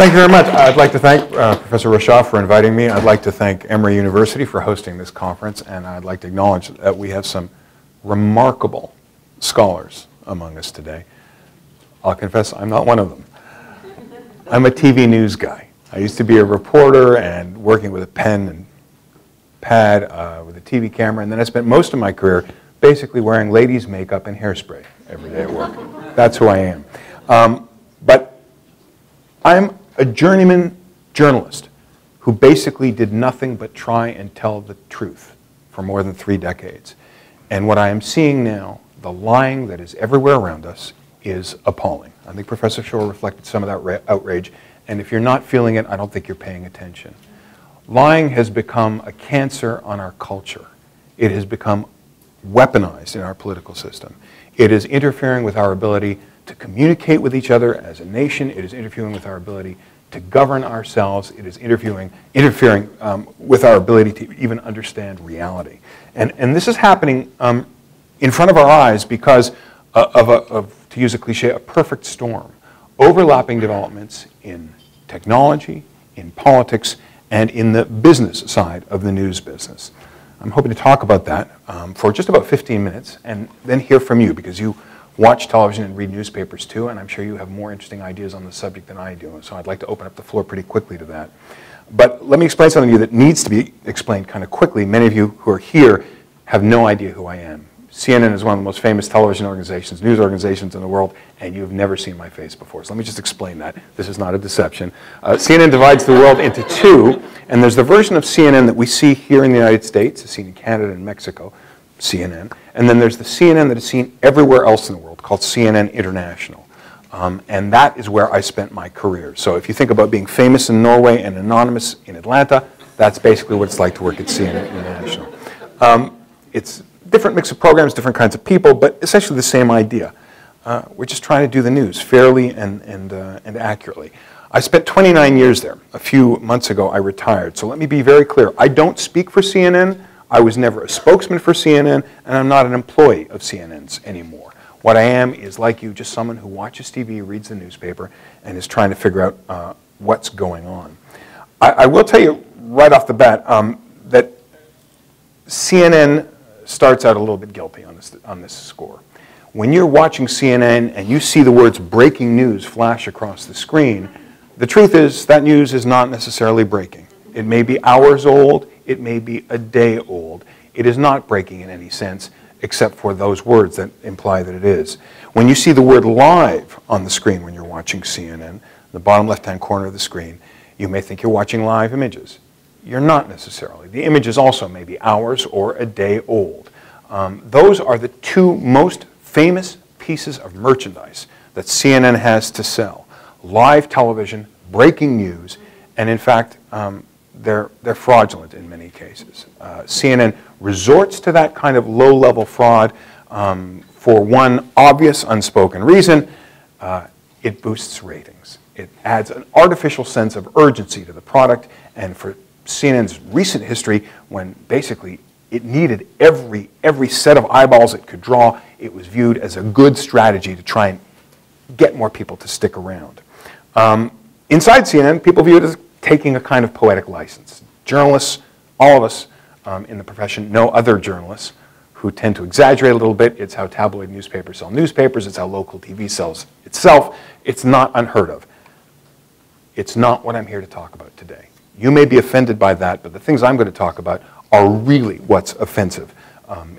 Thank you very much. I'd like to thank Professor Roshaw for inviting me. I'd like to thank Emory University for hosting this conference, and I'd like to acknowledge that we have some remarkable scholars among us today. I'll confess I'm not one of them. I'm a TV news guy. I used to be a reporter and working with a pen and pad with a TV camera, and then I spent most of my career basically wearing ladies' makeup and hairspray every day at work. That's who I am. But I'm a journeyman journalist who basically did nothing but try and tell the truth for more than 3 decades. And what I am seeing now, the lying that is everywhere around us, is appalling. I think Professor Shore reflected some of that outrage, and if you're not feeling it, I don't think you're paying attention. Lying has become a cancer on our culture. It has become weaponized in our political system. It is interfering with our ability to communicate with each other as a nation. It is interfering with our ability to govern ourselves. It is interfering with our ability to even understand reality. And this is happening in front of our eyes because of, to use a cliche, a perfect storm. Overlapping developments in technology, in politics, and in the business side of the news business. I'm hoping to talk about that for just about 15 minutes and then hear from you, because you watch television and read newspapers too, and I'm sure you have more interesting ideas on the subject than I do, so I'd like to open up the floor pretty quickly to that. But let me explain something to you that needs to be explained kind of quickly. Many of you who are here have no idea who I am. CNN is one of the most famous television organizations, news organizations in the world, and you've never seen my face before. So let me just explain that. This is not a deception. CNN divides the world into two, and there's the version of CNN that we see here in the United States, it's seen in Canada and Mexico, CNN, and then there's the CNN that is seen everywhere else in the world, called CNN International. And that is where I spent my career. So if you think about being famous in Norway and anonymous in Atlanta, that's basically what it's like to work at CNN International. It's a different mix of programs, different kinds of people, but essentially the same idea. We're just trying to do the news fairly and accurately. I spent 29 years there. A few months ago, I retired. So let me be very clear. I don't speak for CNN. I was never a spokesman for CNN, and I'm not an employee of CNN's anymore. What I am is, like you, just someone who watches TV, reads the newspaper, and is trying to figure out what's going on. I will tell you right off the bat that CNN starts out a little bit guilty on this score. When you're watching CNN and you see the words breaking news flash across the screen, the truth is that news is not necessarily breaking. It may be hours old, it may be a day old. It is not breaking in any sense, except for those words that imply that it is. When you see the word live on the screen when you're watching CNN, the bottom left-hand corner of the screen, you may think you're watching live images. You're not necessarily. The images also may be hours or a day old. Those are the two most famous pieces of merchandise that CNN has to sell. Live television, breaking news, and in fact, they're fraudulent in many cases. CNN resorts to that kind of low-level fraud for one obvious, unspoken reason. It boosts ratings. It adds an artificial sense of urgency to the product, and for CNN's recent history, when basically it needed every set of eyeballs it could draw, it was viewed as a good strategy to try and get more people to stick around. Inside CNN, people view it as taking a kind of poetic license. Journalists, all of us in the profession, know other journalists who tend to exaggerate a little bit. It's how tabloid newspapers sell newspapers. It's how local TV sells itself. It's not unheard of. It's not what I'm here to talk about today. You may be offended by that, but the things I'm going to talk about are really what's offensive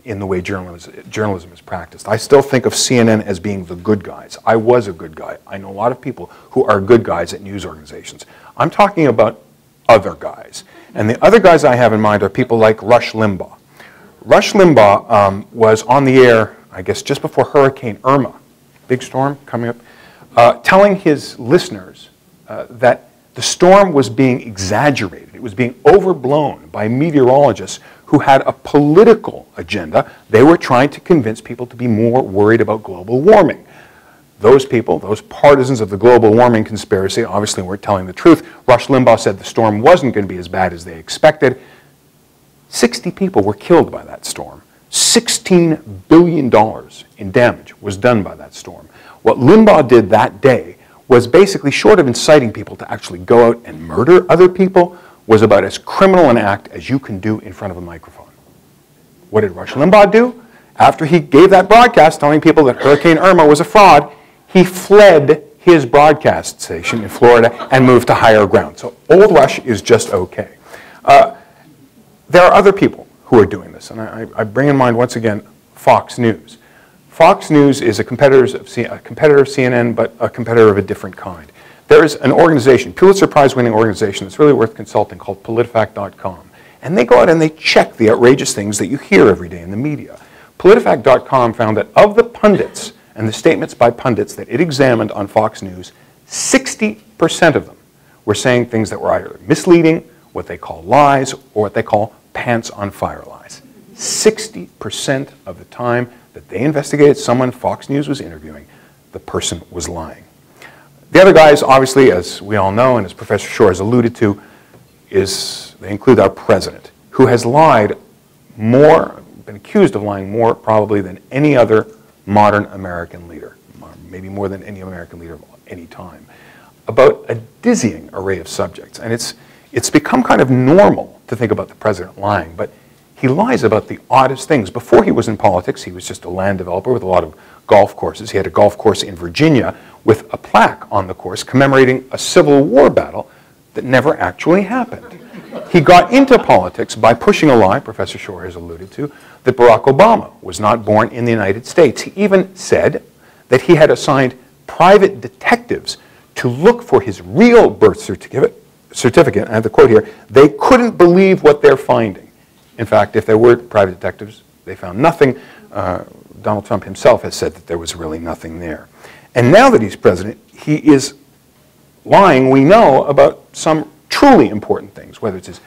in the way journalism is practiced. I still think of CNN as being the good guys. I was a good guy. I know a lot of people who are good guys at news organizations. I'm talking about other guys. And the other guys I have in mind are people like Rush Limbaugh. Rush Limbaugh was on the air, I guess, just before Hurricane Irma, big storm coming up, telling his listeners that the storm was being exaggerated. It was being overblown by meteorologists who had a political agenda. They were trying to convince people to be more worried about global warming. Those people, those partisans of the global warming conspiracy, obviously weren't telling the truth. Rush Limbaugh said the storm wasn't going to be as bad as they expected. 60 people were killed by that storm. $16 billion in damage was done by that storm. What Limbaugh did that day was basically, short of inciting people to actually go out and murder other people, was about as criminal an act as you can do in front of a microphone. What did Rush Limbaugh do? After he gave that broadcast telling people that Hurricane Irma was a fraud, he fled his broadcast station in Florida and moved to higher ground. So old Rush is just okay. There are other people who are doing this, and I bring in mind once again Fox News. Fox News is a competitor of CNN, but a competitor of a different kind. There is an organization, Pulitzer Prize-winning organization that's really worth consulting, called PolitiFact.com. And they go out and they check the outrageous things that you hear every day in the media. PolitiFact.com found that of the pundits and the statements by pundits that it examined on Fox News, 60% of them were saying things that were either misleading, what they call lies, or what they call pants-on-fire lies. 60% of the time that they investigated someone Fox News was interviewing, the person was lying. The other guys, obviously, as we all know, and as Professor Shore has alluded to, they include our president, who has lied more, been accused of lying more probably than any other modern American leader, maybe more than any American leader of any time, about a dizzying array of subjects. And it's become kind of normal to think about the president lying, but he lies about the oddest things. Before he was in politics, he was just a land developer with a lot of golf courses. He had a golf course in Virginia with a plaque on the course commemorating a Civil War battle that never actually happened. He got into politics by pushing a lie, Professor Shore has alluded to, that Barack Obama was not born in the United States. He even said that he had assigned private detectives to look for his real birth certificate. I have the quote here. They couldn't believe what they're finding. In fact, if there were private detectives, they found nothing. Donald Trump himself has said that there was really nothing there. And now that he's president, he is lying, we know, about some truly important things, whether it's his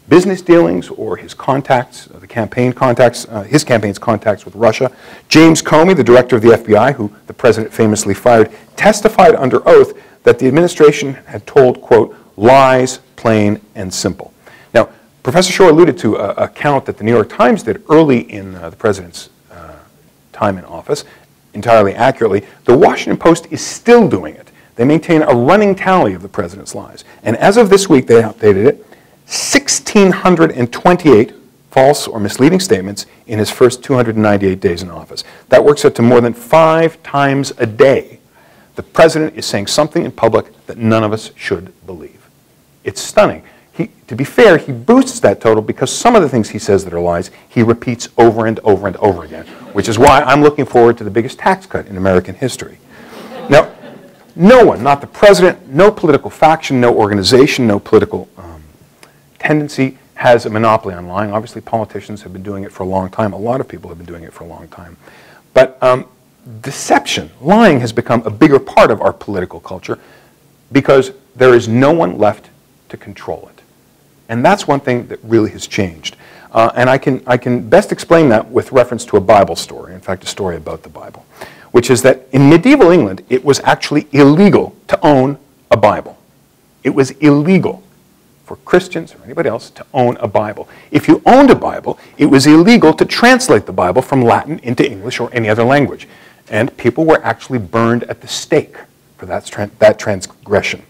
business dealings or his contacts, his campaign's contacts with Russia. James Comey, the director of the FBI, who the president famously fired, testified under oath that the administration had told, quote, lies, plain and simple. Now, Professor Shore alluded to a count that the New York Times did early in the president's time in office, entirely accurately. The Washington Post is still doing it. They maintain a running tally of the president's lies. And as of this week, they updated it, 1,628 false or misleading statements in his first 298 days in office. That works out to more than 5 times a day. The president is saying something in public that none of us should believe. It's stunning. To be fair, he boosts that total because some of the things he says that are lies, he repeats over and over and over again, which is why I'm looking forward to the biggest tax cut in American history. Now, no one, not the president, no political faction, no organization, no political tendency has a monopoly on lying. Obviously, politicians have been doing it for a long time. A lot of people have been doing it for a long time. But deception, lying has become a bigger part of our political culture because there is no one left to control it. And that's one thing that really has changed. And I can best explain that with reference to a Bible story, in fact, a story about the Bible, which is that in medieval England, it was actually illegal to own a Bible. It was illegal for Christians or anybody else to own a Bible. If you owned a Bible, it was illegal to translate the Bible from Latin into English or any other language. And people were actually burned at the stake for that transgression.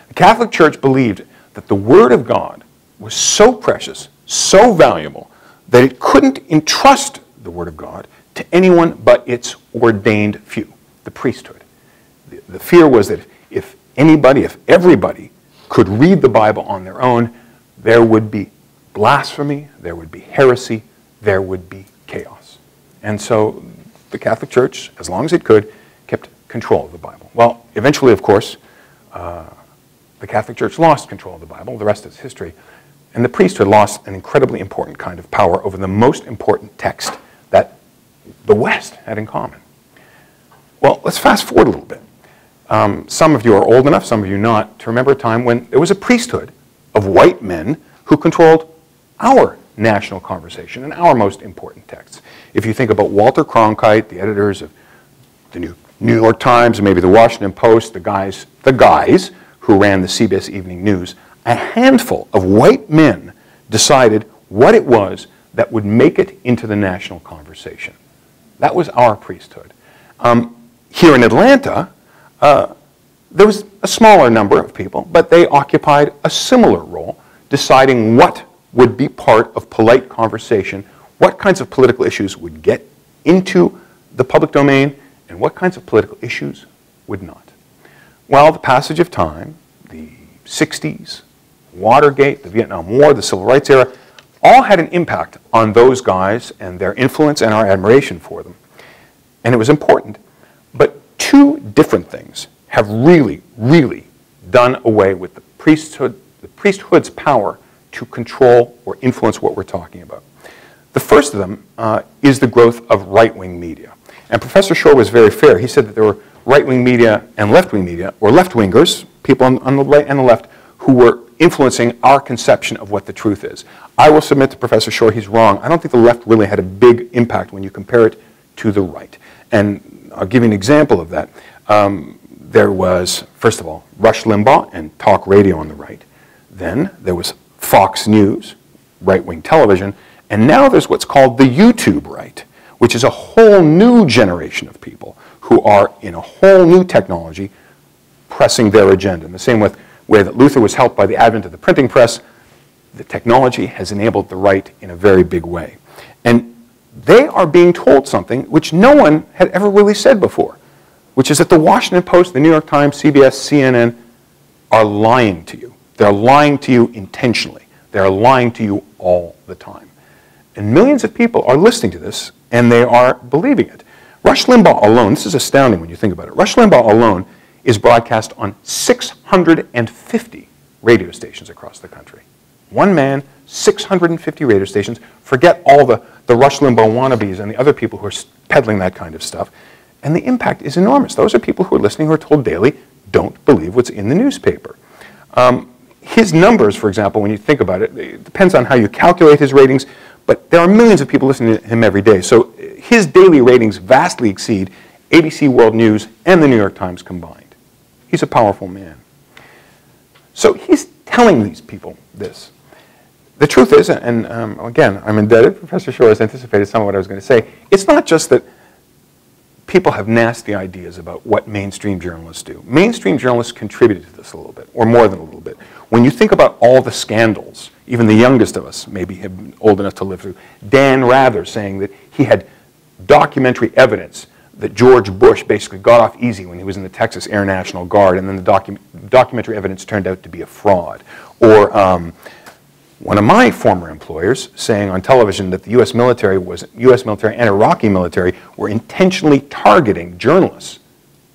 The Catholic Church believed that the Word of God was so precious, so valuable, that it couldn't entrust the Word of God to anyone but its ordained few, the priesthood. The fear was that if everybody could read the Bible on their own, there would be blasphemy, there would be heresy, there would be chaos. And so the Catholic Church, as long as it could, kept control of the Bible. Well, eventually, of course, the Catholic Church lost control of the Bible. The rest is history. And the priesthood lost an incredibly important kind of power over the most important text that the West had in common. Well, let's fast forward a little bit. Some of you are old enough, some of you not, to remember a time when there was a priesthood of white men who controlled our national conversation and our most important texts. If you think about Walter Cronkite, the editors of the New York Times, and maybe the Washington Post, the guys who ran the CBS Evening News, a handful of white men decided what it was that would make it into the national conversation. That was our priesthood. Here in Atlanta, There was a smaller number of people, but they occupied a similar role, deciding what would be part of polite conversation, what kinds of political issues would get into the public domain, and what kinds of political issues would not. Well, the passage of time, the 60s, Watergate, the Vietnam War, the Civil Rights era, all had an impact on those guys and their influence and our admiration for them. And it was important. But two different things have really, really done away with the priesthood's power to control or influence what we're talking about. The first of them is the growth of right-wing media. And Professor Shore was very fair. He said that there were right-wing media and left-wing media, or left-wingers, people on the right and the left, who were influencing our conception of what the truth is. I will submit to Professor Shore he's wrong. I don't think the left really had a big impact when you compare it to the right. And I'll give you an example of that. There was, first of all, Rush Limbaugh and talk radio on the right. Then there was Fox News, right-wing television. And now there's what's called the YouTube right, which is a whole new generation of people who are in a whole new technology pressing their agenda. In the same way that Luther was helped by the advent of the printing press, the technology has enabled the right in a very big way. And they are being told something which no one had ever really said before, which is that the Washington Post, the New York Times, CBS, CNN are lying to you. They're lying to you intentionally. They're lying to you all the time. And millions of people are listening to this, and they are believing it. Rush Limbaugh alone, this is astounding when you think about it, Rush Limbaugh alone is broadcast on 650 radio stations across the country. One man, 650 radio stations. Forget all the Rush Limbaugh wannabes and the other people who are peddling that kind of stuff. And the impact is enormous. Those are people who are listening who are told daily, don't believe what's in the newspaper. His numbers, for example, when you think about it, it depends on how you calculate his ratings, but there are millions of people listening to him every day. So his daily ratings vastly exceed ABC World News and the New York Times combined. He's a powerful man. So he's telling these people this. The truth is, and again, I'm indebted, Professor Shore has anticipated some of what I was going to say, it's not just that people have nasty ideas about what mainstream journalists do. Mainstream journalists contributed to this a little bit, or more than a little bit. When you think about all the scandals, even the youngest of us maybe have been old enough to live through, Dan Rather saying that he had documentary evidence that George Bush basically got off easy when he was in the Texas Air National Guard, and then the documentary evidence turned out to be a fraud. Or one of my former employers saying on television that the U.S. military and Iraqi military were intentionally targeting journalists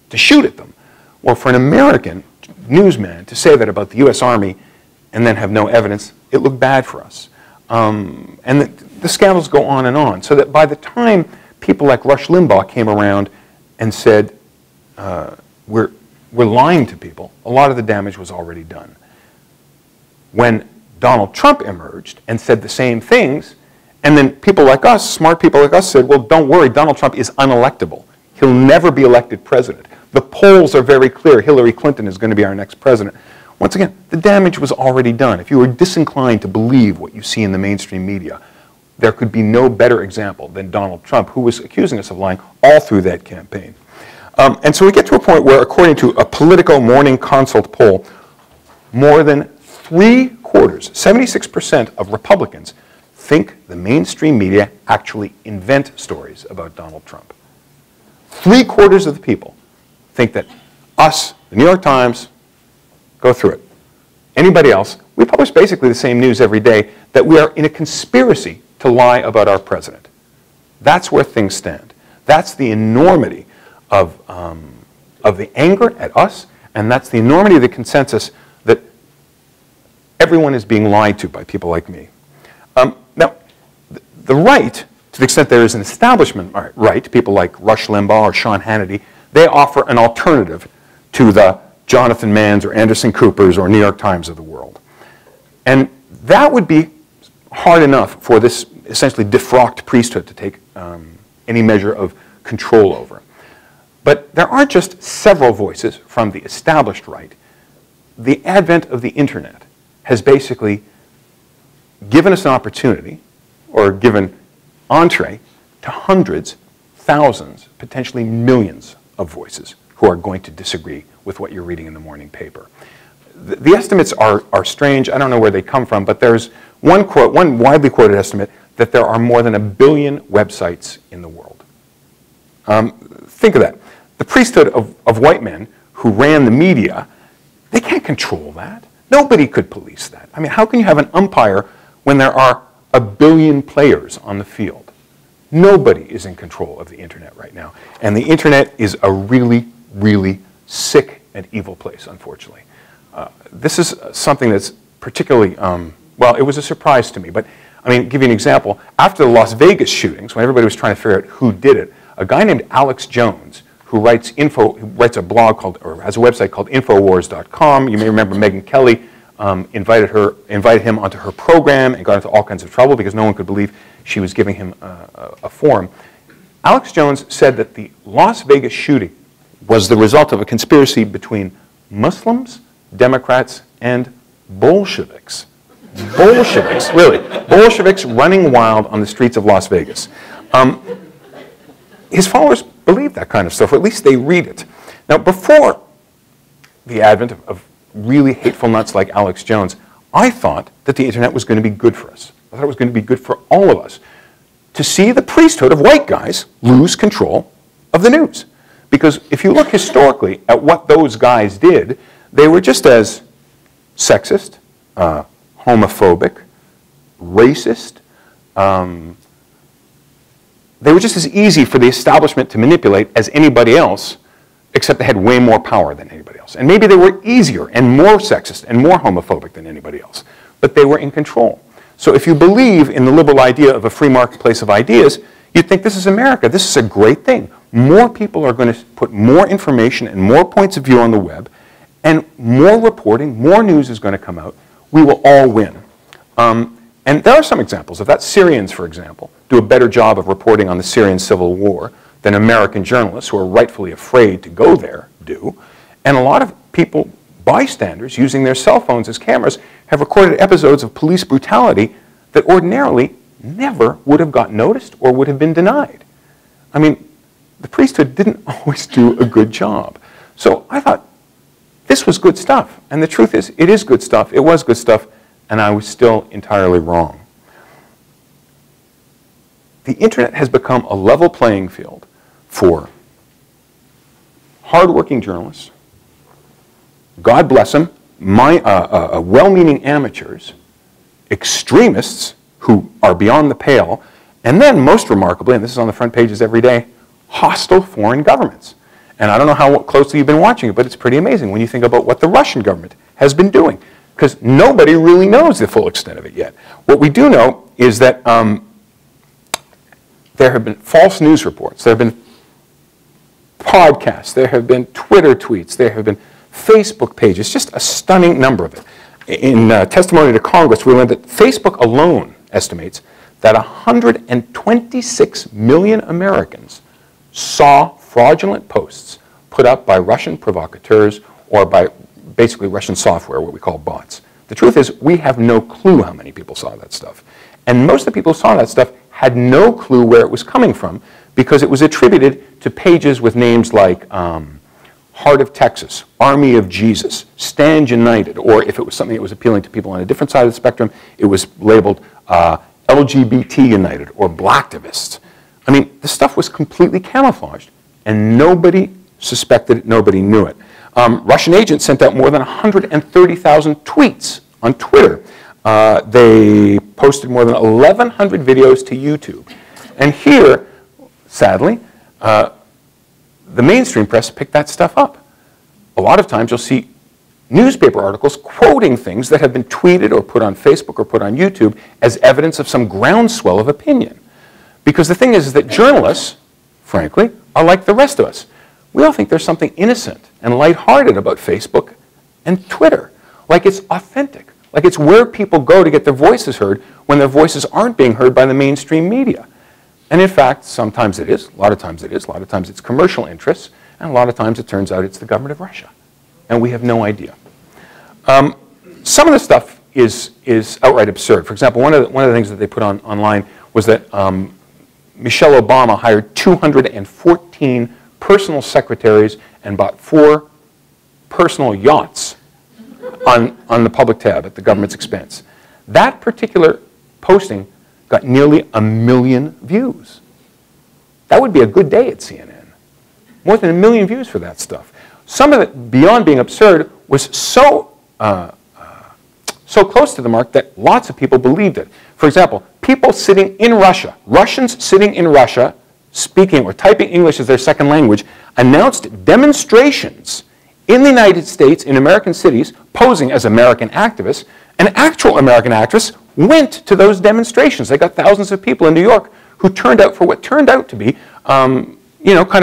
to shoot at them. Well, for an American newsman to say that about the U.S. Army and then have no evidence, it looked bad for us. And the scandals go on and on, so that by the time people like Rush Limbaugh came around and said, we're lying to people, a lot of the damage was already done. When Donald Trump emerged and said the same things, and then people like us, smart people like us, said, well, don't worry, Donald Trump is unelectable. He'll never be elected president. The polls are very clear. Hillary Clinton is going to be our next president. Once again, the damage was already done. If you were disinclined to believe what you see in the mainstream media, there could be no better example than Donald Trump, who was accusing us of lying all through that campaign. And so we get to a point where, according to a Politico Morning Consult poll, more than 3/4, 76% of Republicans think the mainstream media actually invent stories about Donald Trump. 3/4 of the people think that us, the New York Times, go through it. Anybody else, we publish basically the same news every day, that we are in a conspiracy to lie about our president. That's where things stand. That's the enormity of the anger at us, and that's the enormity of the consensus that everyone is being lied to by people like me. Now, the right, to the extent there is an establishment right, people like Rush Limbaugh or Sean Hannity, they offer an alternative to the Jonathan Manns or Anderson Coopers or New York Times of the world. And that would be hard enough for this essentially defrocked priesthood to take any measure of control over. But there aren't just several voices from the established right. The advent of the internet has basically given us an opportunity, or given entree, to hundreds, thousands, potentially millions of voices who are going to disagree with what you're reading in the morning paper. The estimates are strange. I don't know where they come from, but there's one widely quoted estimate that there are more than 1 billion websites in the world. Think of that. The priesthood of white men who ran the media, they can't control that. Nobody could police that. I mean, how can you have an umpire when there are 1 billion players on the field? Nobody is in control of the internet right now. And the internet is a really, really sick and evil place, unfortunately. This is something that's particularly, well, it was a surprise to me. But, I mean, give you an example. After the Las Vegas shootings, when everybody was trying to figure out who did it, a guy named Alex Jones, who writes a blog called, or has a website called Infowars.com. You may remember Megyn Kelly invited him onto her program and got into all kinds of trouble because no one could believe she was giving him a forum. Alex Jones said that the Las Vegas shooting was the result of a conspiracy between Muslims, Democrats, and Bolsheviks. Bolsheviks, really. Bolsheviks running wild on the streets of Las Vegas. His followers believe that kind of stuff, or at least they read it. Now, before the advent of really hateful nuts like Alex Jones, I thought that the internet was going to be good for us. I thought it was going to be good for all of us to see the priesthood of white guys lose control of the news. Because if you look historically at what those guys did, they were just as sexist, homophobic, racist. They were just as easy for the establishment to manipulate as anybody else, except they had way more power than anybody else. And maybe they were easier and more sexist and more homophobic than anybody else. But they were in control. So if you believe in the liberal idea of a free marketplace of ideas, you'd think this is America. This is a great thing. More people are going to put more information and more points of view on the web, and more reporting, more news is going to come out. We will all win. And there are some examples of that. Syrians, for example, do a better job of reporting on the Syrian civil war than American journalists, who are rightfully afraid to go there, do. And a lot of people, bystanders, using their cell phones as cameras, have recorded episodes of police brutality that ordinarily never would have got noticed or would have been denied. I mean, the priesthood didn't always do a good job. So I thought, this was good stuff. And the truth is, it is good stuff. It was good stuff. And I was still entirely wrong. The internet has become a level playing field for hardworking journalists, God bless them, well-meaning amateurs, extremists who are beyond the pale, and then, most remarkably, and this is on the front pages every day, hostile foreign governments. And I don't know how closely you've been watching it, but it's pretty amazing when you think about what the Russian government has been doing, because nobody really knows the full extent of it yet. What we do know is that there have been false news reports, there have been podcasts, there have been Twitter tweets, there have been Facebook pages, just a stunning number of it. In testimony to Congress, we learned that Facebook alone estimates that 126 million Americans saw fraudulent posts put up by Russian provocateurs or by basically Russian software, what we call bots. The truth is, we have no clue how many people saw that stuff. And most of the people who saw that stuff had no clue where it was coming from, because it was attributed to pages with names like Heart of Texas, Army of Jesus, Stand United, or if it was something that was appealing to people on a different side of the spectrum, it was labeled LGBT United or Blacktivists. I mean, the stuff was completely camouflaged, and nobody suspected it, nobody knew it. Russian agents sent out more than 130,000 tweets on Twitter. They posted more than 1,100 videos to YouTube. And here, sadly, the mainstream press picked that stuff up. A lot of times you'll see newspaper articles quoting things that have been tweeted or put on Facebook or put on YouTube as evidence of some groundswell of opinion. Because the thing is that journalists, frankly, are like the rest of us. We all think there's something innocent and lighthearted about Facebook and Twitter. Like it's authentic. Like it's where people go to get their voices heard when their voices aren't being heard by the mainstream media. And in fact, sometimes it is, a lot of times it is, a lot of times it's commercial interests, and a lot of times it turns out it's the government of Russia. And we have no idea. Some of the stuff is outright absurd. For example, one of the things that they put online was that Michelle Obama hired 214 personal secretaries and bought 4 personal yachts on the public tab at the government's expense. That particular posting got nearly 1 million views. That would be a good day at CNN. More than 1 million views for that stuff. Some of it, beyond being absurd, was so close to the mark that lots of people believed it. For example, people sitting in Russia, Russians sitting in Russia, speaking or typing English as their second language, announced demonstrations in the United States, in American cities, posing as American activists. An actual American actress went to those demonstrations. They got thousands of people in New York who turned out for what turned out to be, kind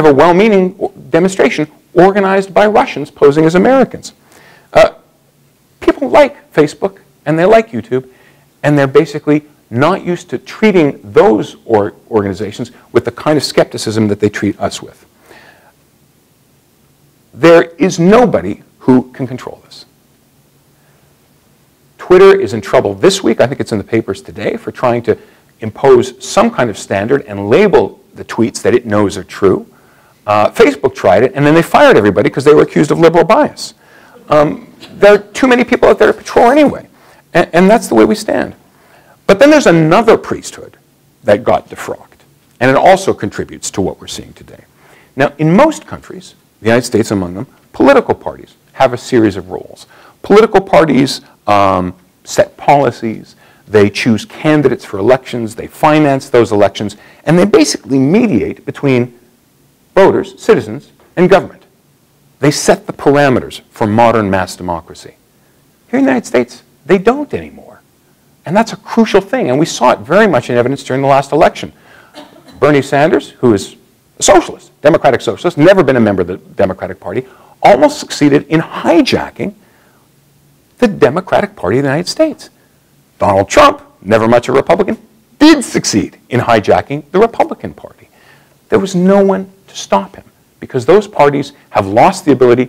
of a well-meaning demonstration organized by Russians posing as Americans. People like Facebook and they like YouTube, and they're basically not used to treating those organizations with the kind of skepticism that they treat us with. There is nobody who can control this. Twitter is in trouble this week, I think it's in the papers today, for trying to impose some kind of standard and label the tweets that it knows are true. Facebook tried it, and then they fired everybody because they were accused of liberal bias. There are too many people out there to patrol anyway, and that's the way we stand. But then there's another priesthood that got defrocked, and it also contributes to what we're seeing today. Now, in most countries, the United States among them, political parties have a series of roles. Political parties set policies, they choose candidates for elections, they finance those elections, and they basically mediate between voters, citizens, and government. They set the parameters for modern mass democracy. Here in the United States, they don't anymore. And that's a crucial thing, and we saw it very much in evidence during the last election. Bernie Sanders, who is a socialist, democratic socialist, never been a member of the Democratic Party, almost succeeded in hijacking the Democratic Party of the United States. Donald Trump, never much a Republican, did succeed in hijacking the Republican Party. There was no one to stop him because those parties have lost the ability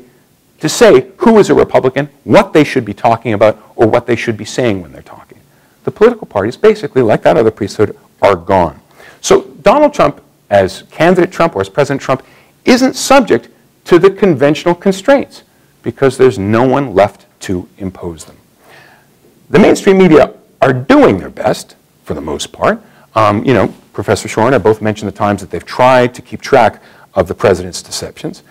to say who is a Republican, what they should be talking about, or what they should be saying when they're talking. The political parties, basically, like that other priesthood, are gone. So Donald Trump, as candidate Trump or as President Trump, isn't subject to the conventional constraints because there's no one left to impose them. The mainstream media are doing their best, for the most part. Professor Shore and I both mentioned the times that they've tried to keep track of the president's deceptions.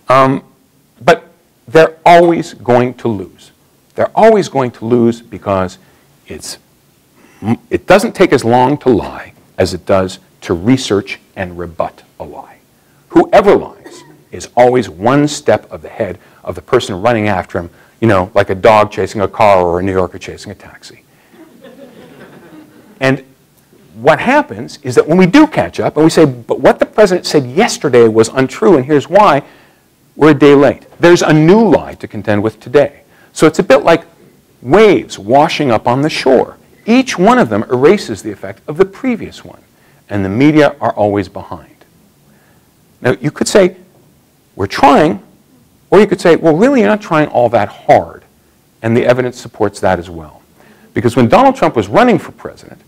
But they're always going to lose. They're always going to lose because it doesn't take as long to lie as it does to research and rebut a lie. Whoever lies is always one step ahead of the person running after him, like a dog chasing a car or a New Yorker chasing a taxi. And what happens is that when we do catch up and we say, but what the president said yesterday was untrue and here's why, we're a day late. There's a new lie to contend with today. So it's a bit like waves washing up on the shore. Each one of them erases the effect of the previous one, and the media are always behind. Now, you could say, we're trying, or you could say, well, really, you're not trying all that hard, and the evidence supports that as well. Because when Donald Trump was running for president,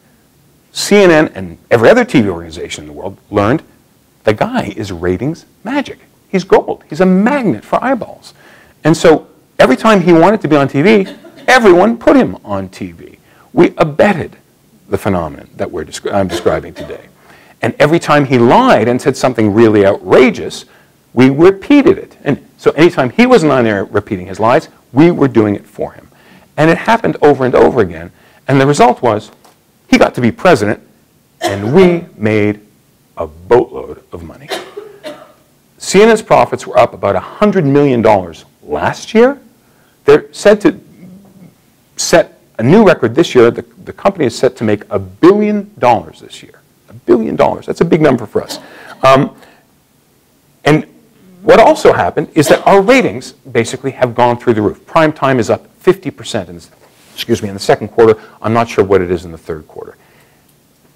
CNN and every other TV organization in the world learned the guy is ratings magic. He's gold. He's a magnet for eyeballs. And so every time he wanted to be on TV, everyone put him on TV. We abetted the phenomenon that I'm describing today. And every time he lied and said something really outrageous, we repeated it. And so anytime he wasn't on there repeating his lies, we were doing it for him. And it happened over and over again. And the result was he got to be president, and we made a boatload of money. CNN's profits were up about $100 million last year. They're said to set a new record this year. The company is set to make $1 billion this year. $1 billion. That's a big number for us. And what also happened is that our ratings basically have gone through the roof. Prime time is up 50% in the second quarter. I'm not sure what it is in the third quarter.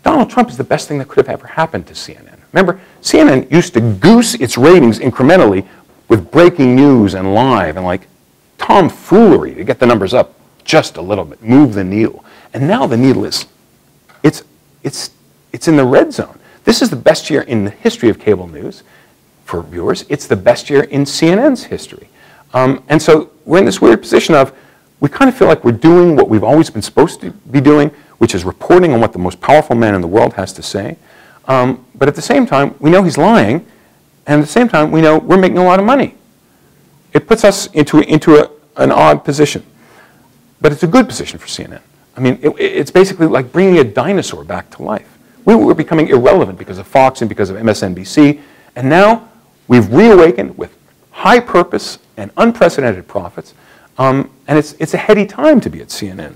Donald Trump is the best thing that could have ever happened to CNN. Remember, CNN used to goose its ratings incrementally with breaking news and live and like tomfoolery to get the numbers up just a little bit, move the needle. And now the needle is, it's in the red zone. This is the best year in the history of cable news. for viewers. It's the best year in CNN's history. And so we're in this weird position of, we kind of feel like we're doing what we've always been supposed to be doing, which is reporting on what the most powerful man in the world has to say. But at the same time, we know he's lying, and at the same time, we know we're making a lot of money. It puts us into an odd position. But it's a good position for CNN. I mean, it's basically like bringing a dinosaur back to life. We were becoming irrelevant because of Fox and because of MSNBC, and now we've reawakened with high purpose and unprecedented profits, and it's a heady time to be at CNN.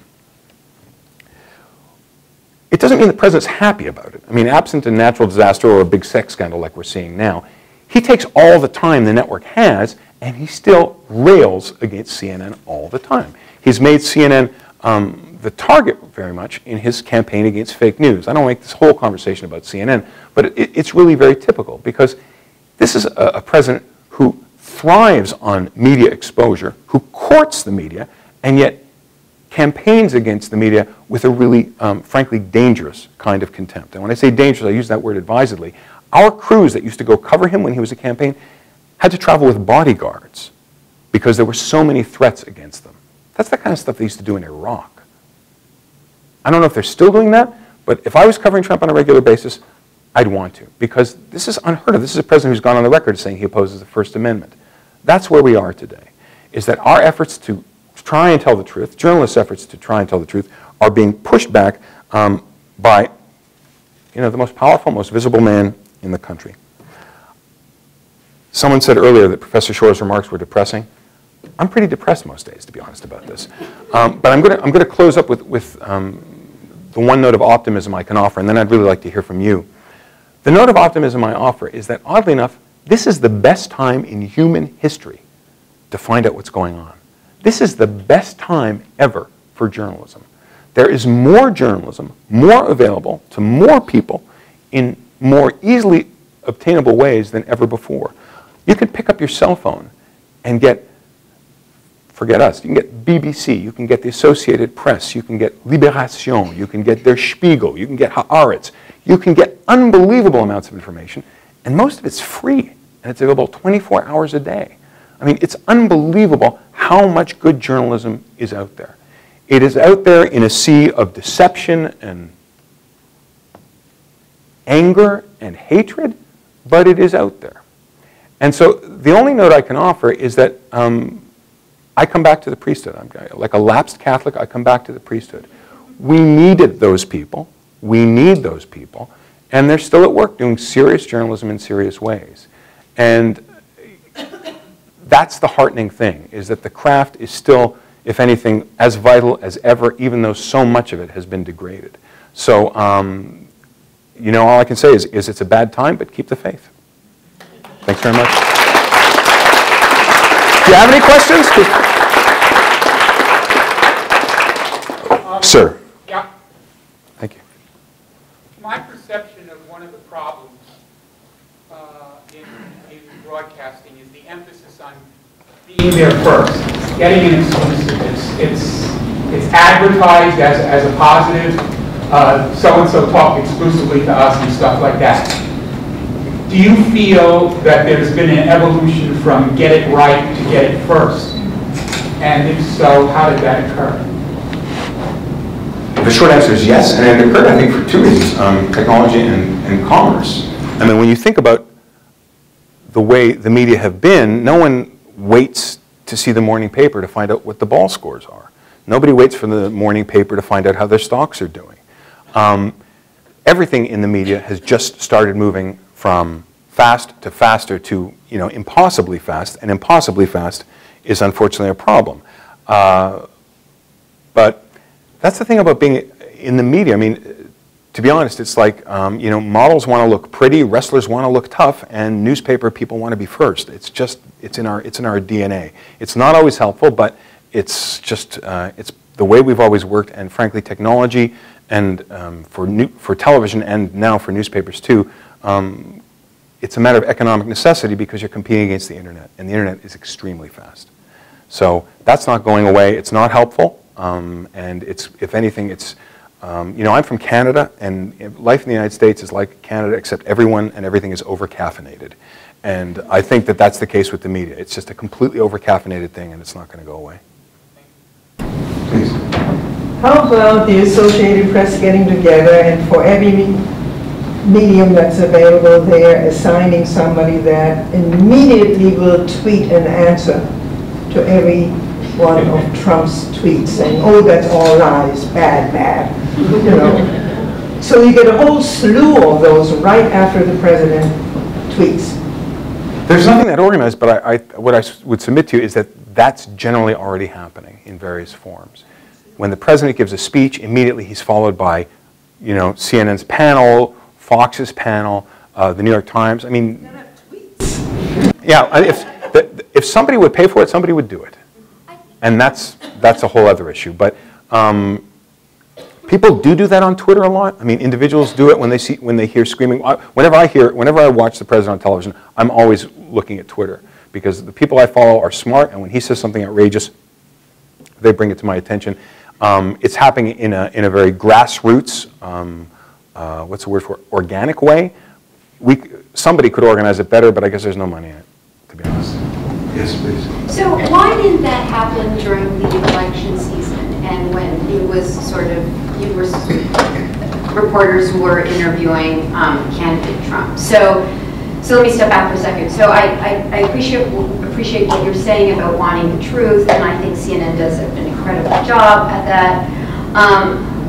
It doesn't mean the president's happy about it. I mean, absent a natural disaster or a big sex scandal like we're seeing now, he takes all the time the network has, and he still rails against CNN all the time. He's made CNN the target very much in his campaign against fake news. I don't make this whole conversation about CNN, but it's really very typical, because this is a president who thrives on media exposure, who courts the media, and yet campaigns against the media with a really, frankly, dangerous kind of contempt. And when I say dangerous, I use that word advisedly. Our crews that used to go cover him when he was a campaign had to travel with bodyguards because there were so many threats against them. That's the kind of stuff they used to do in Iraq. I don't know if they're still doing that, but if I was covering Trump on a regular basis, I'd want to, because this is unheard of. This is a president who's gone on the record saying he opposes the First Amendment. That's where we are today, is that our efforts to try and tell the truth, journalists' efforts to try and tell the truth, are being pushed back by the most powerful, most visible man in the country. Someone said earlier that Professor Shor's remarks were depressing. I'm pretty depressed most days, to be honest about this. But I'm going to close up with the one note of optimism I can offer, and then I'd really like to hear from you. The note of optimism I offer is that, oddly enough, this is the best time in human history to find out what's going on. This is the best time ever for journalism. There is more journalism, more available to more people in more easily obtainable ways than ever before. You can pick up your cell phone and get, forget us, you can get BBC, you can get the Associated Press, you can get Libération, you can get Der Spiegel, you can get Haaretz, you can get unbelievable amounts of information, and most of it's free, and it's available 24 hours a day. I mean, it's unbelievable how much good journalism is out there. It is out there in a sea of deception and anger and hatred, but it is out there. And so the only note I can offer is that I come back to the priesthood. I'm like a lapsed Catholic, I come back to the priesthood. We needed those people. We need those people. And they're still at work doing serious journalism in serious ways. And that's the heartening thing, is that the craft is still, if anything, as vital as ever, even though so much of it has been degraded. So, all I can say is it's a bad time, but keep the faith. Thanks very much. Do you have any questions? Sir. Yeah. Thank you. My perception of one of the problems in broadcasting is the emphasis on being there first, getting an exclusive. It's advertised as a positive. So-and-so talked exclusively to us and stuff like that. Do you feel that there's been an evolution from get it right to get it first? And if so, how did that occur? The short answer is yes, and it occurred, I think, for two reasons, technology and commerce. I mean, when you think about the way the media have been, no one waits to see the morning paper to find out what the ball scores are. Nobody waits for the morning paper to find out how their stocks are doing. Everything in the media has just started moving from fast to faster to, impossibly fast, and impossibly fast is unfortunately a problem. But that's the thing about being in the media. I mean, to be honest, it's like, models want to look pretty, wrestlers want to look tough, and newspaper people want to be first. It's in our DNA. It's not always helpful, but it's just, it's the way we've always worked, and frankly, technology, and for television, and now for newspapers too, it's a matter of economic necessity because you're competing against the internet, and the internet is extremely fast. So that's not going away. It's not helpful. And it's, if anything, it's, I'm from Canada, and life in the United States is like Canada, except everyone and everything is over-caffeinated. And I think that that's the case with the media. It's just a completely over-caffeinated thing, and it's not going to go away. Please. How about the Associated Press getting together and for every medium that's available there, assigning somebody that immediately will tweet an answer to every one of Trump's tweets, saying, oh, that's all lies, bad, bad, you know. So you get a whole slew of those right after the president tweets. There's nothing that organized, but what I would submit to you is that that's generally already happening in various forms. When the president gives a speech, immediately he's followed by, you know, CNN's panel, Fox's panel, the New York Times. I mean, yeah, if somebody would pay for it, somebody would do it, and that's a whole other issue. But people do that on Twitter a lot. I mean, individuals do it when they hear screaming. Whenever I watch the president on television, I'm always looking at Twitter because the people I follow are smart, and when he says something outrageous, they bring it to my attention. It's happening in a very grassroots, what's the word for it? Organic way. Somebody could organize it better, but I guess there's no money in it, to be honest. Yes, please. So why didn't that happen during the election season and when it was sort of, you were reporters who were interviewing candidate Trump? So let me step back for a second. So I appreciate what you're saying about wanting the truth, and I think CNN does an incredible job at that.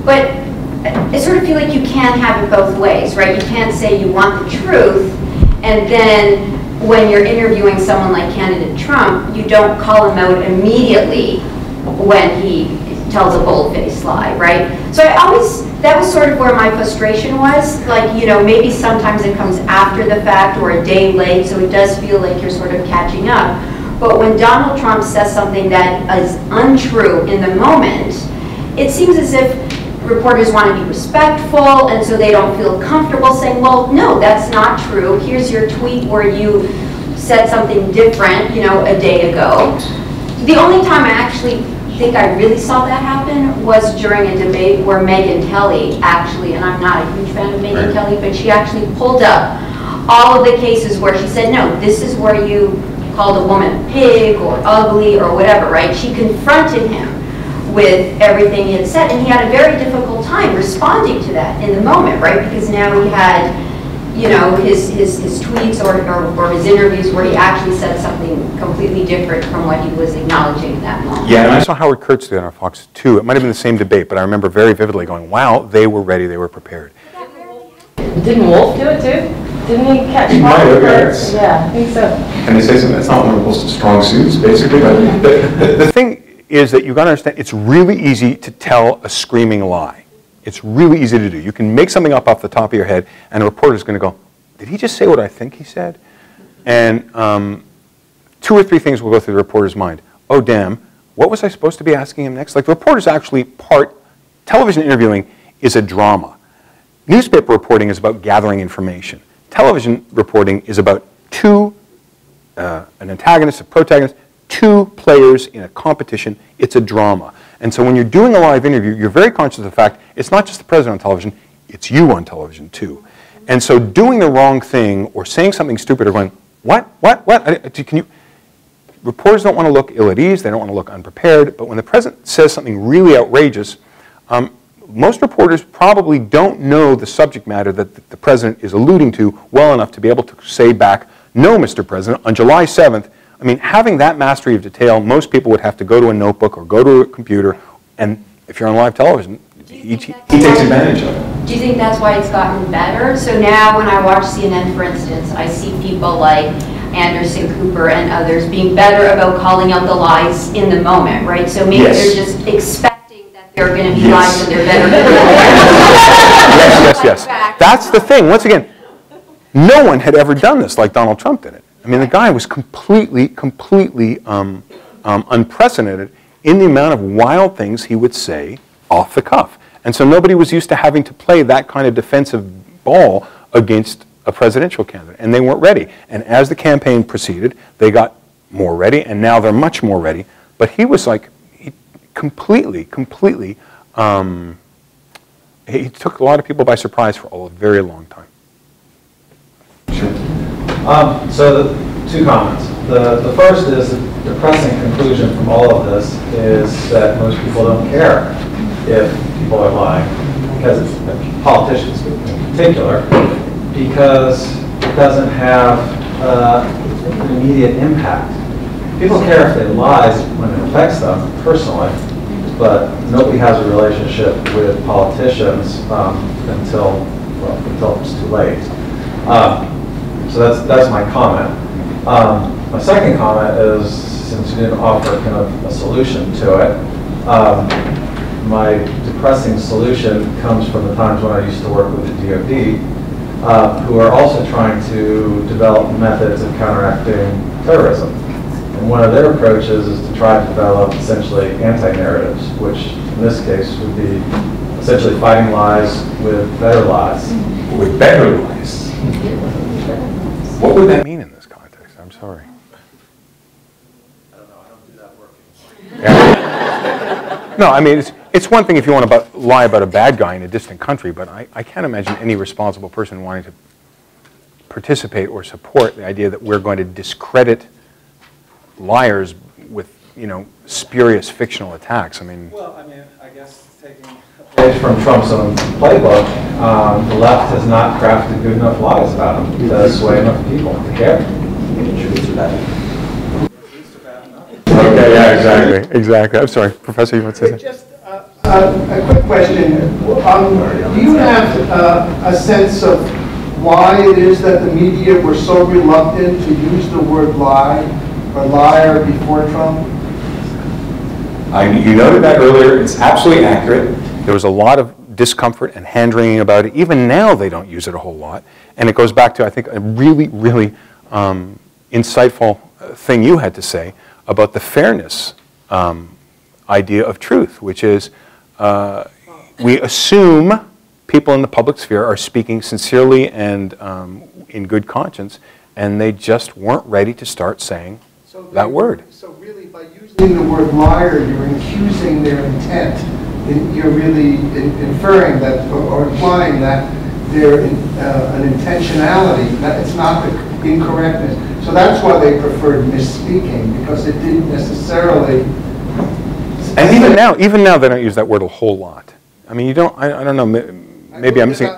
But I sort of feel like you can't have it both ways, right? You can't say you want the truth, and then when you're interviewing someone like candidate Trump, you don't call him out immediately when he tells a bold-faced lie, right? So that was sort of where my frustration was. Like, you know, maybe sometimes it comes after the fact or a day late, so it does feel like you're sort of catching up. But when Donald Trump says something that is untrue in the moment, it seems as if reporters want to be respectful, and so they don't feel comfortable saying, well, no, that's not true. Here's your tweet where you said something different, you know, a day ago. The only time I actually think I really saw that happen was during a debate where Megyn Kelly actually, and I'm not a huge fan of Megyn Kelly, but she actually pulled up all of the cases where she said, no, this is where you called a woman pig or ugly or whatever, right? She confronted him with everything he had said, and he had a very difficult time responding to that in the moment, right? Because now he had, you know, his tweets or his interviews where he actually said something completely different from what he was acknowledging in that moment. Yeah, and I saw Howard Kurtz do that on Fox too. It might have been the same debate, but I remember very vividly going, wow, they were ready, they were prepared. Didn't Wolf do it too? Didn't he catch He might have, yes. Yeah, I think so. And they say something that's not one of Wolf's strong suits, basically. But The thing is that you've got to understand, it's really easy to tell a screaming lie. It's really easy to do. You can make something up off the top of your head, and a reporter's going to go, did he just say what I think he said? And 2 or 3 things will go through the reporter's mind. Oh, damn, what was I supposed to be asking him next? Like, the reporter's actually television interviewing is a drama. Newspaper reporting is about gathering information. Television reporting is about an antagonist, a protagonist, 2 players in a competition. It's a drama. And so when you're doing a live interview, you're very conscious of the fact it's not just the president on television, it's you on television too. And so doing the wrong thing or saying something stupid or going, what? Reporters don't want to look ill at ease, they don't want to look unprepared, but when the president says something really outrageous, most reporters probably don't know the subject matter that the president is alluding to well enough to be able to say back, no, Mr. President, on July 7th, I mean, having that mastery of detail, most people would have to go to a notebook or go to a computer, and if you're on live television, he takes advantage of it. Do you think that's why it's gotten better? So now when I watch CNN, for instance, I see people like Anderson Cooper and others being better about calling out the lies in the moment, right? So maybe they're just expecting that they're going to be lies and they're better. Yes. That's the thing. Once again, no one had ever done this like Donald Trump did it. I mean, the guy was completely unprecedented in the amount of wild things he would say off the cuff. And so nobody was used to having to play that kind of defensive ball against a presidential candidate. And they weren't ready. And as the campaign proceeded, they got more ready, and now they're much more ready. But he was like, he took a lot of people by surprise for a very long time. Sure. So two comments. The first is the depressing conclusion from all of this is that most people don't care if people are lying, because it's politicians in particular, because it doesn't have an immediate impact. People care if they lie when it affects them personally, but nobody has a relationship with politicians until it's too late. So that's my comment. My second comment is, since you didn't offer kind of a solution to it, my depressing solution comes from the times when I used to work with the DoD, who are also trying to develop methods of counteracting terrorism. And one of their approaches is to try to develop essentially anti-narratives, which in this case would be essentially fighting lies with better lies. With better lies? What would that mean in this context? I'm sorry. I don't know, I don't do that work anymore. No, I mean, it's one thing if you want to lie about a bad guy in a distant country, but I can't imagine any responsible person wanting to participate or support the idea that we're going to discredit liars with, spurious fictional attacks. I mean, well, I guess taking a page from Trump's own playbook, the left has not crafted good enough lies about him to sway enough people to care. Okay, yeah, exactly. I'm sorry, Professor, you want to say something? Just a quick question. Do you have a sense of why it is that the media were so reluctant to use the word lie or liar before Trump? You noted that earlier. It's absolutely accurate. There was a lot of discomfort and hand-wringing about it. Even now, they don't use it a whole lot. And it goes back to, I think, a really, really insightful thing you had to say about the fairness idea of truth, which is we assume people in the public sphere are speaking sincerely and in good conscience, and they just weren't ready to start saying that word. So really, by using the word liar, you're accusing their intent. You're really inferring that, or implying that they're an intentionality, that it's not the incorrectness. So that's why they preferred misspeaking, because it didn't necessarily. And even now, they don't use that word a whole lot. I mean, you don't. I don't know. Maybe I'm missing.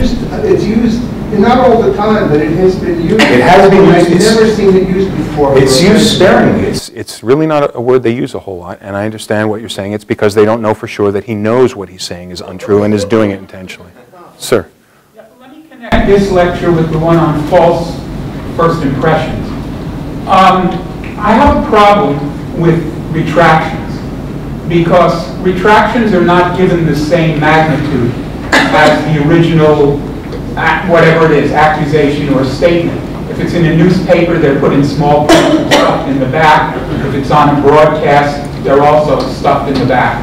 It's used not all the time, but it has been used. It has been used. I've never seen it used before. It's used sparingly. It's really not a word they use a whole lot, and I understand what you're saying. It's because they don't know for sure that he knows what he's saying is untrue and is doing it intentionally. Sir. Yeah, let me connect this lecture with the one on false first impressions. I have a problem with retractions because retractions are not given the same magnitude as the original, whatever it is, accusation or statement. If it's in a newspaper, they're put in small print and stuffed in the back. If it's on a broadcast, they're also stuffed in the back.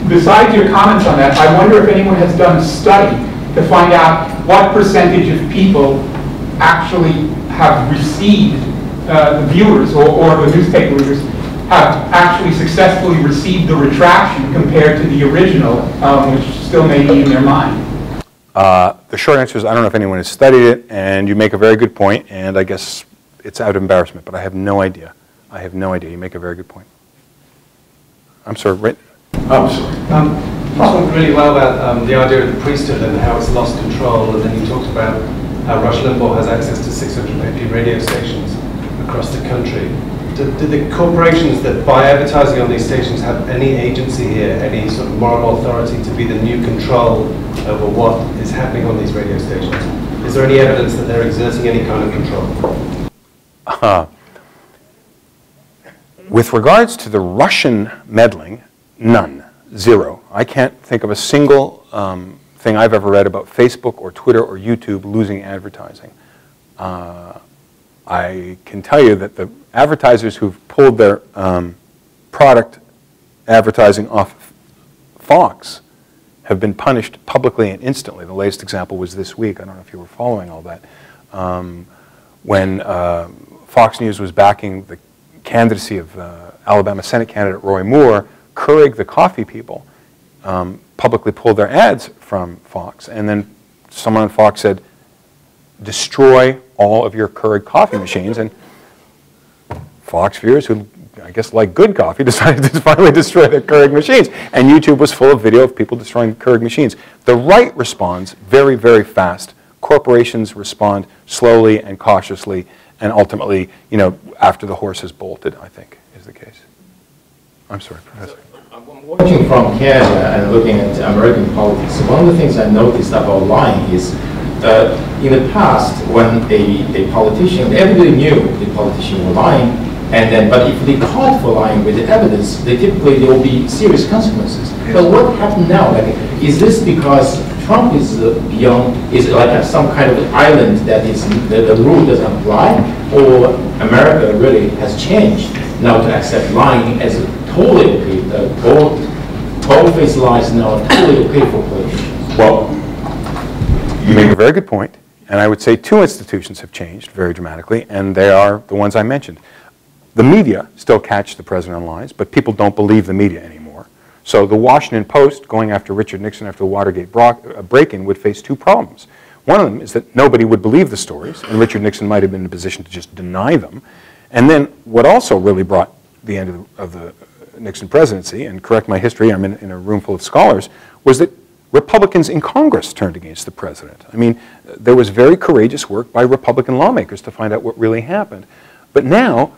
Besides your comments on that, I wonder if anyone has done a study to find out what percentage of people actually have received, the viewers or the newspaper readers, have actually successfully received the retraction compared to the original, which still may be in their mind. The short answer is I don't know if anyone has studied it, and you make a very good point, and I guess it's out of embarrassment, but I have no idea. I have no idea. You make a very good point. I'm sorry, right? Oh, sorry. You talked really well about the idea of the priesthood and how it's lost control, and then you talked about how Rush Limbaugh has access to 650 radio stations across the country. Do the corporations that buy advertising on these stations have any agency here, any sort of moral authority to be the new control over what is happening on these radio stations? Is there any evidence that they're exerting any kind of control? With regards to the Russian meddling, none, zero. I can't think of a single thing I've ever read about Facebook or Twitter or YouTube losing advertising. I can tell you that the advertisers who've pulled their product advertising off Fox have been punished publicly and instantly. The latest example was this week. I don't know if you were following all that. When Fox News was backing the candidacy of Alabama Senate candidate Roy Moore, Keurig, the coffee people, publicly pulled their ads from Fox. And then someone on Fox said, destroy all of your Keurig coffee machines. And Fox viewers, who I guess like good coffee, decided to finally destroy their Keurig machines. And YouTube was full of video of people destroying Keurig machines. The right responds very, very fast. Corporations respond slowly and cautiously, and ultimately, after the horse has bolted, I think, is the case. I'm sorry, Professor. I'm watching from Canada and looking at American politics. One of the things I noticed about lying is in the past, when a politician, everybody knew the politician was lying, but if they caught for lying with the evidence, there will be serious consequences. But what happened now? Is this because Trump is beyond, is like some kind of island that is the rule doesn't apply, or America really has changed now to accept lying as totally okay? Bold-faced lies now are totally okay for politicians. Well, you make a very good point, and I would say two institutions have changed very dramatically, and they are the ones I mentioned. The media still catch the president on lies, but people don't believe the media anymore. So the Washington Post, going after Richard Nixon after the Watergate break-in, would face two problems. One of them is that nobody would believe the stories, and Richard Nixon might have been in a position to just deny them. And then what also really brought the end of the Nixon presidency, and correct my history, I'm in a room full of scholars, was that Republicans in Congress turned against the president. I mean, there was very courageous work by Republican lawmakers to find out what really happened. But now,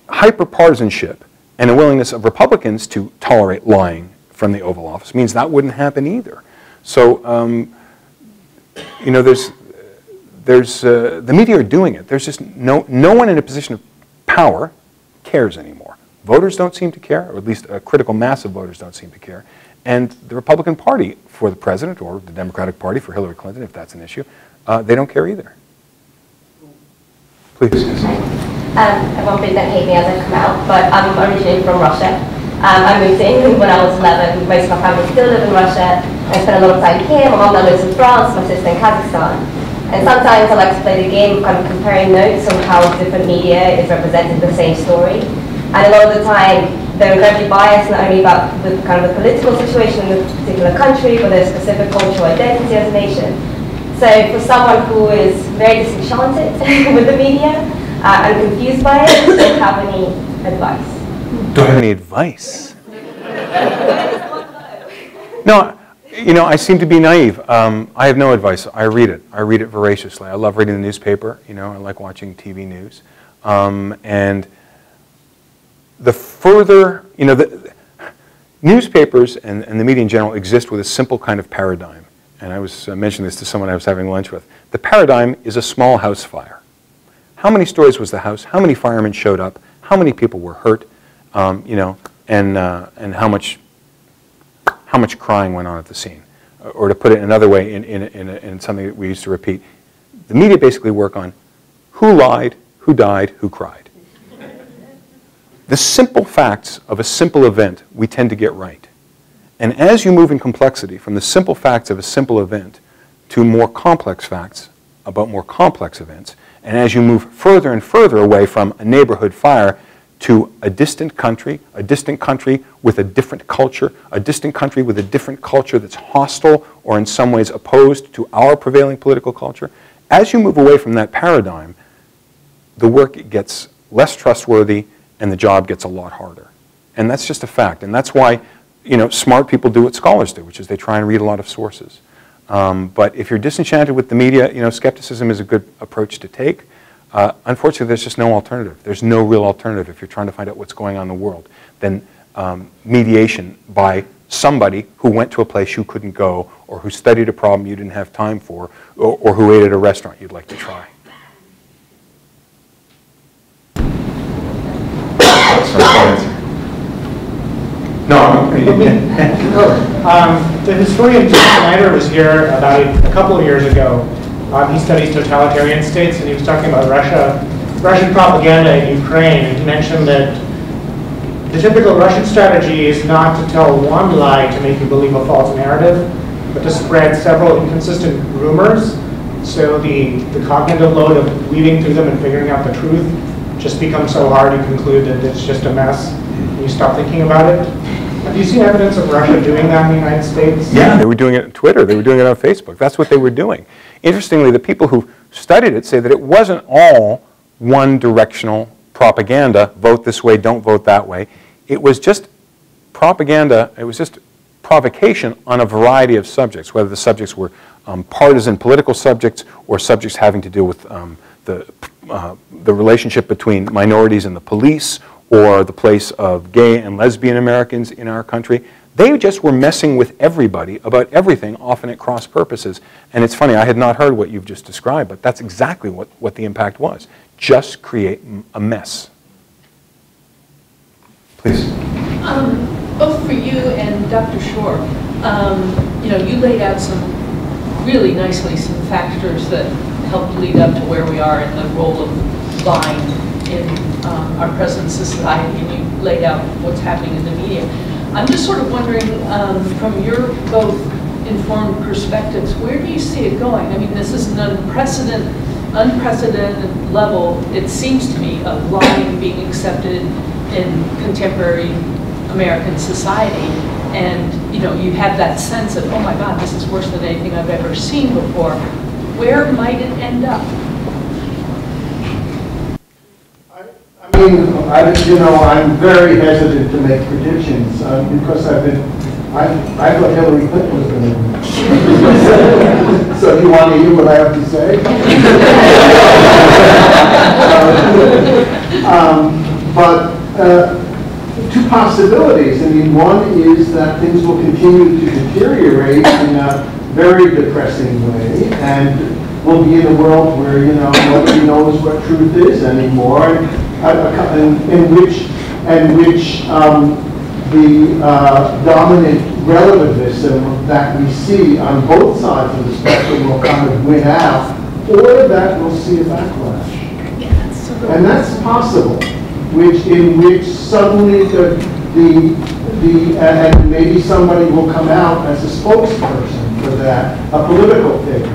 hyper-partisanship and a willingness of Republicans to tolerate lying from the Oval Office means that wouldn't happen either. So, the media are doing it. There's just no one in a position of power cares anymore. Voters don't seem to care, or at least a critical mass of voters don't seem to care. And the Republican Party for the president, or the Democratic Party for Hillary Clinton, if that's an issue, they don't care either. Please. Everyone please don't hate me as I come out, but I'm originally from Russia. I moved to England when I was 11. Most of my family still live in Russia. I spent a lot of time here. My mom now lives in France, my sister in Kazakhstan. And sometimes I like to play the game of kind of comparing notes on how different media is representing the same story. And a lot of the time, they're incredibly biased, not only about the kind of the political situation in a particular country, but their specific cultural identity as a nation. So for someone who is very disenchanted with the media and confused by it, do you have any advice? Do I have any advice? No, I seem to be naive. I have no advice. I read it. I read it voraciously. I love reading the newspaper. I like watching TV news. And the further, the newspapers and the media in general exist with a simple kind of paradigm. And I was mentioning this to someone I was having lunch with. The paradigm is a small house fire. How many stories was the house? How many firemen showed up? How many people were hurt? And how much crying went on at the scene. Or to put it another way, in something that we used to repeat, the media basically work on who lied, who died, who cried. The simple facts of a simple event we tend to get right. And as you move in complexity from the simple facts of a simple event to more complex facts about more complex events, and as you move further and further away from a neighborhood fire to a distant country with a different culture, a distant country with a different culture that's hostile or in some ways opposed to our prevailing political culture, as you move away from that paradigm, the work gets less trustworthy and the job gets a lot harder. And that's just a fact. And that's why smart people do what scholars do, which is they try and read a lot of sources. But if you're disenchanted with the media, skepticism is a good approach to take. Unfortunately, there's just no alternative. There's no real alternative if you're trying to find out what's going on in the world than mediation by somebody who went to a place you couldn't go, or who studied a problem you didn't have time for, or who ate at a restaurant you'd like to try. No. The historian Jim Snyder was here about a couple of years ago. He studies totalitarian states, and he was talking about Russian propaganda in Ukraine, and he mentioned that the typical Russian strategy is not to tell one lie to make you believe a false narrative, but to spread several inconsistent rumors, so the cognitive load of weeding through them and figuring out the truth just becomes so hard you conclude that it's just a mess, and you stop thinking about it. Have you seen evidence of Russia doing that in the United States? Yeah, they were doing it on Twitter. They were doing it on Facebook. That's what they were doing. Interestingly, the people who studied it say that it wasn't all one-directional propaganda, vote this way, don't vote that way. It was just propaganda, it was just provocation on a variety of subjects, whether the subjects were partisan political subjects or subjects having to do with the relationship between minorities and the police, or the place of gay and lesbian Americans in our country. They just were messing with everybody about everything, often at cross purposes. And it's funny, I had not heard what you've just described, but that's exactly what the impact was. Just create a mess. Please. Both for you and Dr. Shore, you laid out really nicely some factors that helped lead up to where we are in the role of lying in our present society, and you laid out what's happening in the media. I'm just sort of wondering, from your both informed perspectives, where do you see it going? I mean, this is an unprecedented level, it seems to me, of lying being accepted in contemporary American society. And you have that sense of, oh my God, this is worse than anything I've ever seen before. Where might it end up? I mean, I'm very hesitant to make predictions because I thought Hillary Clinton was going to win. So you want to hear what I have to say? But two possibilities. I mean, one is that things will continue to deteriorate in a very depressing way, and we'll be in a world where nobody knows what truth is anymore, and in which the dominant relativism that we see on both sides of the spectrum will kind of win out, or that we'll see a backlash. And that's possible, in which suddenly and maybe somebody will come out as a spokesperson for that, a political figure.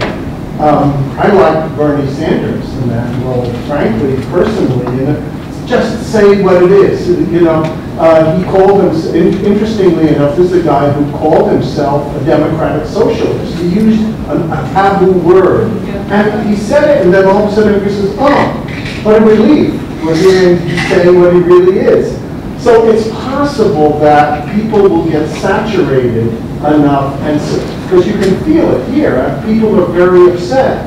I like Bernie Sanders in that role, frankly, personally, just say what it is. He called himself, interestingly enough, this is a guy who called himself a democratic socialist. He used a taboo word. And he said it, and then all of a sudden everybody says, oh, what a relief. We're hearing him say what he really is. So it's possible that people will get saturated enough, because you can feel it here. People are very upset.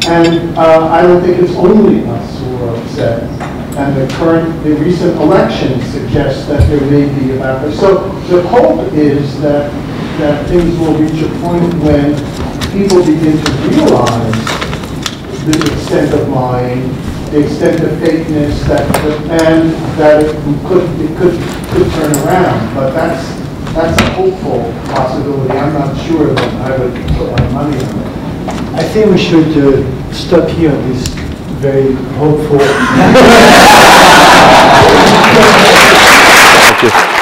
And I don't think it's only us who are upset. And the recent election suggests that there may be a backlash. So the hope is that things will reach a point when people begin to realize the extent of lying, the extent of fakeness, and that it could turn around. But that's a hopeful possibility. I'm not sure that I would put my money on it. I think we should stop here on this very hopeful. Thank you.